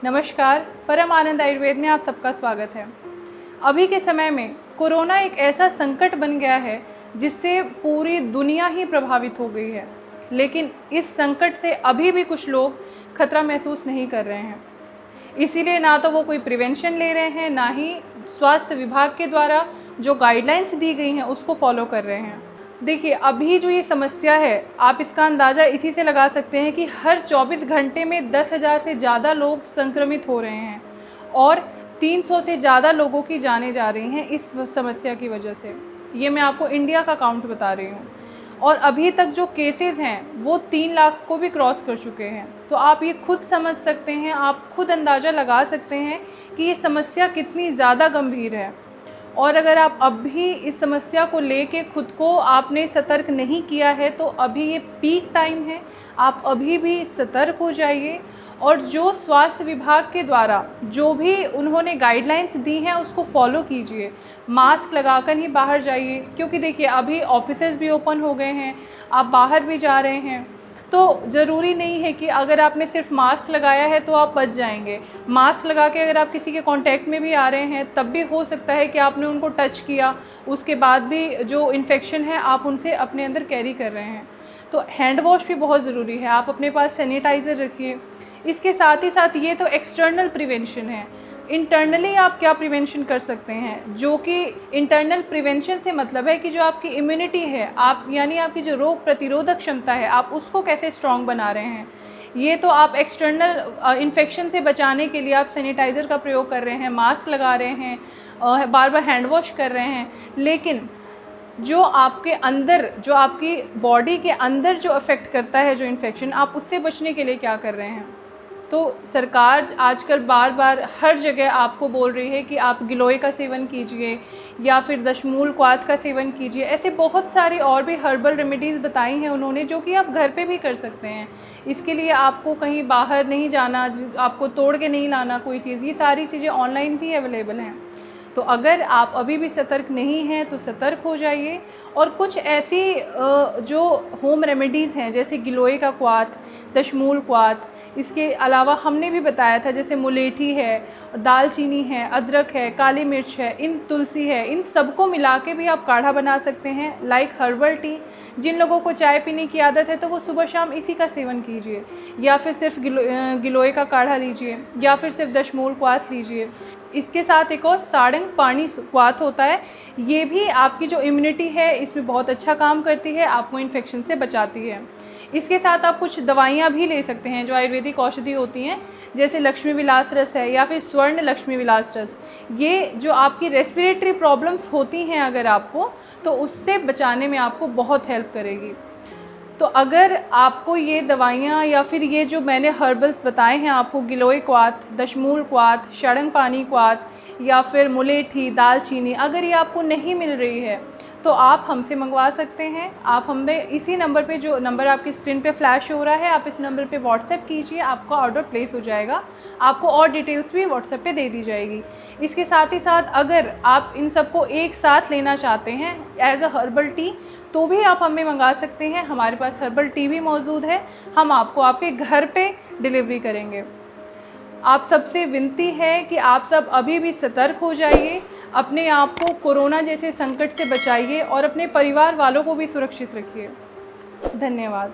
नमस्कार, परम आनंद आयुर्वेद में आप सबका स्वागत है। अभी के समय में कोरोना एक ऐसा संकट बन गया है जिससे पूरी दुनिया ही प्रभावित हो गई है, लेकिन इस संकट से अभी भी कुछ लोग खतरा महसूस नहीं कर रहे हैं। इसीलिए ना तो वो कोई प्रिवेंशन ले रहे हैं, ना ही स्वास्थ्य विभाग के द्वारा जो गाइडलाइंस दी गई हैं उसको फॉलो कर रहे हैं। देखिए, अभी जो ये समस्या है, आप इसका अंदाज़ा इसी से लगा सकते हैं कि हर 24 घंटे में 10,000 से ज़्यादा लोग संक्रमित हो रहे हैं और 300 से ज़्यादा लोगों की जानें जा रही हैं इस समस्या की वजह से। ये मैं आपको इंडिया का काउंट बता रही हूँ और अभी तक जो केसेस हैं वो 3 लाख को भी क्रॉस कर चुके हैं। तो आप ये खुद समझ सकते हैं, आप खुद अंदाज़ा लगा सकते हैं कि ये समस्या कितनी ज़्यादा गंभीर है। और अगर आप अब भी इस समस्या को लेके खुद को आपने सतर्क नहीं किया है तो अभी ये पीक टाइम है, आप अभी भी सतर्क हो जाइए और जो स्वास्थ्य विभाग के द्वारा जो भी उन्होंने गाइडलाइंस दी हैं उसको फॉलो कीजिए। मास्क लगाकर ही बाहर जाइए, क्योंकि देखिए अभी ऑफिसेज भी ओपन हो गए हैं, आप बाहर भी जा रहे हैं, तो ज़रूरी नहीं है कि अगर आपने सिर्फ मास्क लगाया है तो आप बच जाएंगे। मास्क लगा के अगर आप किसी के कांटेक्ट में भी आ रहे हैं तब भी हो सकता है कि आपने उनको टच किया, उसके बाद भी जो इन्फेक्शन है आप उनसे अपने अंदर कैरी कर रहे हैं। तो हैंड वॉश भी बहुत ज़रूरी है, आप अपने पास सैनिटाइज़र रखिए। इसके साथ ही साथ ये तो एक्सटर्नल प्रिवेंशन है। इंटरनली आप क्या प्रिवेंशन कर सकते हैं, जो कि इंटरनल प्रिवेंशन से मतलब है कि जो आपकी इम्यूनिटी है, आप यानी आपकी जो रोग प्रतिरोधक क्षमता है, आप उसको कैसे स्ट्रॉन्ग बना रहे हैं। ये तो आप एक्सटर्नल इन्फेक्शन से बचाने के लिए आप सैनिटाइज़र का प्रयोग कर रहे हैं, मास्क लगा रहे हैं, बार बार हैंड वॉश कर रहे हैं, लेकिन जो आपके अंदर, जो आपकी बॉडी के अंदर जो अफेक्ट करता है जो इन्फेक्शन, आप उससे बचने के लिए क्या कर रहे हैं। तो सरकार आजकल बार बार हर जगह आपको बोल रही है कि आप गिलोय का सेवन कीजिए या फिर दशमूल क्वाथ का सेवन कीजिए। ऐसे बहुत सारी और भी हर्बल रेमेडीज़ बताई हैं उन्होंने, जो कि आप घर पे भी कर सकते हैं। इसके लिए आपको कहीं बाहर नहीं जाना, आपको तोड़ के नहीं लाना कोई चीज़, ये सारी चीज़ें ऑनलाइन भी अवेलेबल हैं। तो अगर आप अभी भी सतर्क नहीं हैं तो सतर्क हो जाइए। और कुछ ऐसी जो होम रेमेडीज़ हैं जैसे गिलोय का क्वाथ, दशमूल क्वाथ, इसके अलावा हमने भी बताया था जैसे मुलेठी है, दालचीनी है, अदरक है, काली मिर्च है, इन तुलसी है, इन सबको मिला के भी आप काढ़ा बना सकते हैं, लाइक हर्बल टी। जिन लोगों को चाय पीने की आदत है तो वो सुबह शाम इसी का सेवन कीजिए, या फिर सिर्फ गिलोय का काढ़ा लीजिए, या फिर सिर्फ दशमूल क्वाथ लीजिए। इसके साथ एक और सारंग पानी क्वाथ होता है, ये भी आपकी जो इम्यूनिटी है इसमें बहुत अच्छा काम करती है, आपको इन्फेक्शन से बचाती है। इसके साथ आप कुछ दवाइयाँ भी ले सकते हैं जो आयुर्वेदिक औषधि होती हैं, जैसे लक्ष्मी विलास रस है या फिर स्वर्ण लक्ष्मी विलास रस। ये जो आपकी रेस्पिरेटरी प्रॉब्लम्स होती हैं अगर आपको, तो उससे बचाने में आपको बहुत हेल्प करेगी। तो अगर आपको ये दवाइयाँ या फिर ये जो मैंने हर्बल्स बताए हैं आपको, गिलोय क्वाथ, दशमूल क्वाथ, सारंग पानी क्वाथ या फिर मुलेठी, दालचीनी, अगर ये आपको नहीं मिल रही है तो आप हमसे मंगवा सकते हैं। आप हमें इसी नंबर पे, जो नंबर आपकी स्क्रीन पे फ्लैश हो रहा है, आप इस नंबर पे व्हाट्सएप कीजिए, आपका ऑर्डर प्लेस हो जाएगा। आपको और डिटेल्स भी व्हाट्सएप पे दे दी जाएगी। इसके साथ ही साथ अगर आप इन सबको एक साथ लेना चाहते हैं एज अ हर्बल टी, तो भी आप हमें मंगा सकते हैं। हमारे पास हर्बल टी भी मौजूद है, हम आपको आपके घर पे डिलीवरी करेंगे। आप सबसे विनती है कि आप सब अभी भी सतर्क हो जाइए, अपने आप को कोरोना जैसे संकट से बचाइए और अपने परिवार वालों को भी सुरक्षित रखिए। धन्यवाद।